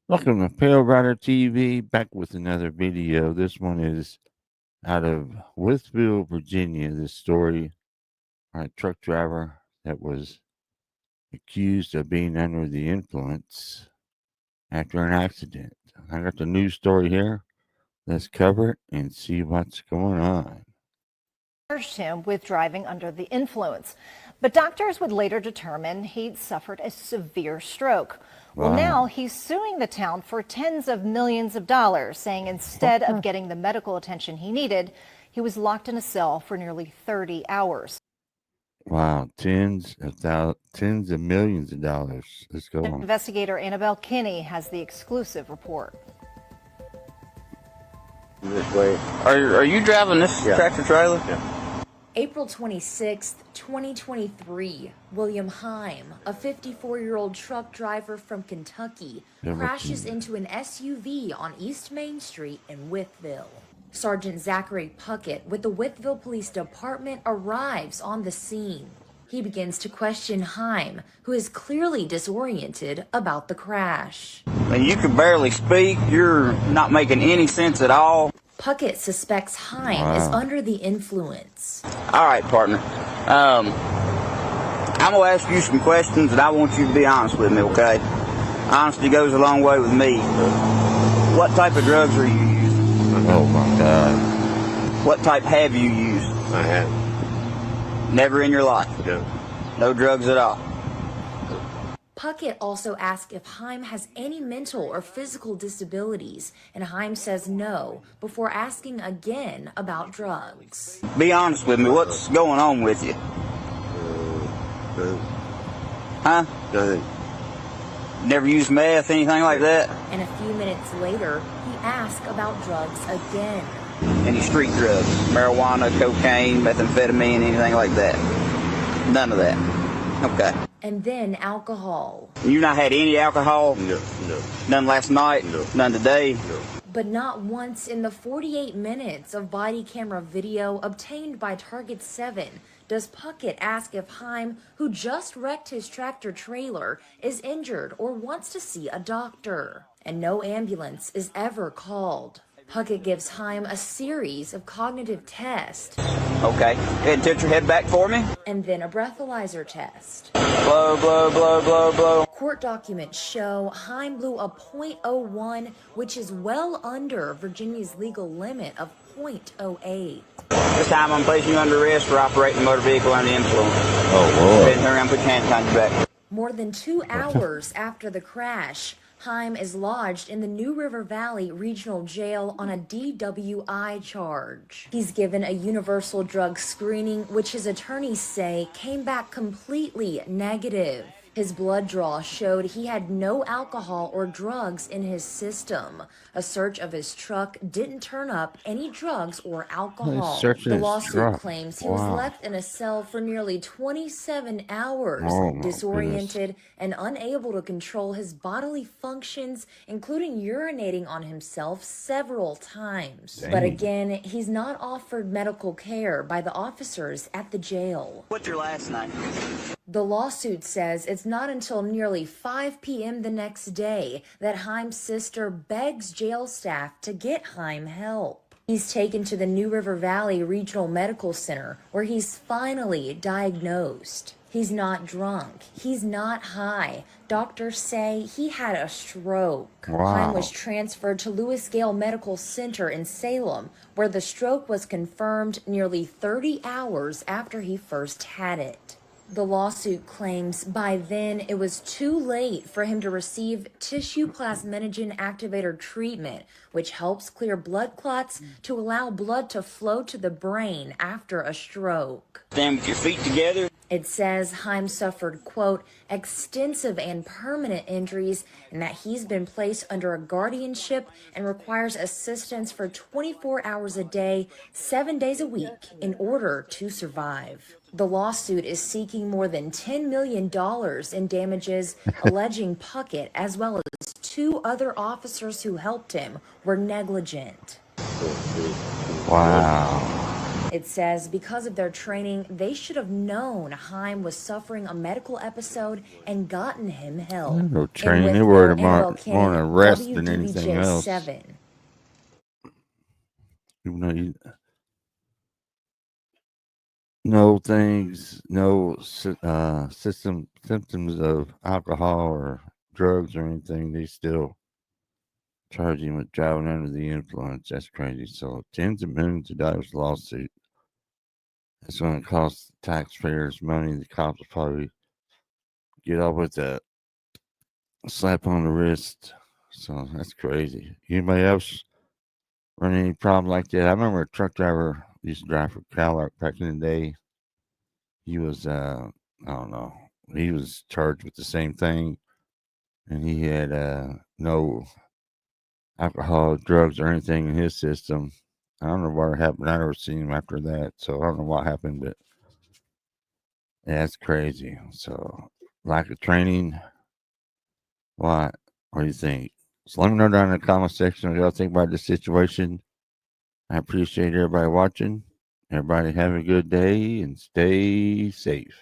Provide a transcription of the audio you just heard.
Welcome to PaleriderTV, back with another video. This one is out of Wrongful, Virginia. This story on a truck driver that was accused of being under the influence after an accident. I got the news story here. Let's cover it and see what's going on. Charged him with driving under the influence, but doctors would later determine he'd suffered a severe stroke. Well, now he's suing the town for tens of millions of dollars, saying instead of getting the medical attention he needed, he was locked in a cell for nearly 30 hours. Wow, tens of millions of dollars. Let's go on. Investigator Annabelle Kinney has the exclusive report. This way. Are you driving this tractor trailer? Yeah. April 26, 2023, William Heim, a 54-year-old truck driver from Kentucky, crashes into an SUV on East Main Street in Wrongful. Sergeant Zachary Puckett with the Wrongful Police Department arrives on the scene. He begins to question Heim, who is clearly disoriented about the crash. And you can barely speak. You're not making any sense at all. Puckett suspects Heim is under the influence. All right, partner. I'm going to ask you some questions, and I want you to be honest with me, okay? Honesty goes a long way with me. What type of drugs are you using? Oh, my God. What type have you used? I have. Never in your life? No. No drugs at all? Puckett also asks if Heim has any mental or physical disabilities, and Heim says no, before asking again about drugs. Be honest with me. What's going on with you? Nothing. Huh? Nothing. Never used meth, anything like that? And a few minutes later, he asks about drugs again. Any street drugs? Marijuana, cocaine, methamphetamine, anything like that? None of that. Okay. And then alcohol. You not had any alcohol? No. None last night? No. None today? No. But not once in the 48 minutes of body camera video obtained by Target 7 does Puckett ask if Heim, who just wrecked his tractor trailer, is injured or wants to see a doctor. And no ambulance is ever called. Puckett gives Heim a series of cognitive tests. Okay. Go ahead and tilt your head back for me. And then a breathalyzer test. Blow, blow, blow, blow, blow. Court documents show Heim blew a .01, which is well under Virginia's legal limit of .08. This time I'm placing you under arrest for operating a motor vehicle under the influence. Oh, Go Lord. ahead and turn around and put your hands behind your back. More than 2 hours after the crash, Heim is lodged in the New River Valley Regional Jail on a DWI charge. He's given a universal drug screening, which his attorneys say came back completely negative. His blood draw showed he had no alcohol or drugs in his system. A search of his truck didn't turn up any drugs or alcohol. The lawsuit claims he was left in a cell for nearly 27 hours, disoriented and unable to control his bodily functions, including urinating on himself several times. Dang. But again, he's not offered medical care by the officers at the jail. What's your last name? The lawsuit says it's not until nearly 5 p.m. the next day that Heim's sister begs jail staff to get Heim help. He's taken to the New River Valley Regional Medical Center, where he's finally diagnosed. He's not drunk. He's not high. Doctors say he had a stroke. Heim was transferred to Lewis Gale Medical Center in Salem, where the stroke was confirmed nearly 30 hours after he first had it. The lawsuit claims by then it was too late for him to receive tissue plasminogen activator treatment, which helps clear blood clots to allow blood to flow to the brain after a stroke. Stand with your feet together. It says Heim suffered, quote, extensive and permanent injuries, and that he's been placed under a guardianship and requires assistance for 24 hours a day, 7 days a week in order to survive. The lawsuit is seeking more than $10 million in damages, alleging Puckett, as well as 2 other officers who helped him, were negligent. Wow. It says because of their training, they should have known Haim was suffering a medical episode and gotten him help. No In training. They worried Withville, Annabelle more Kenny, an arrest than anything else. WDBJ7. Even though you know things, no symptoms of alcohol or drugs or anything, they still charge him with driving under the influence. That's crazy. So tens of millions of dollars lawsuit. That's going to cost taxpayers money. The cops will probably get off with a slap on the wrist. So that's crazy. Anybody else run any problem like that? I remember a truck driver used to drive for Cadillac back in the day. He was, I don't know, he was charged with the same thing, and he had no alcohol, drugs, or anything in his system. I don't know what happened. I never seen him after that, so I don't know what happened, but yeah, that's crazy. So, lack of training. What? What do you think? So let me know down in the comment section what y'all think about this situation. I appreciate everybody watching. Everybody have a good day and stay safe.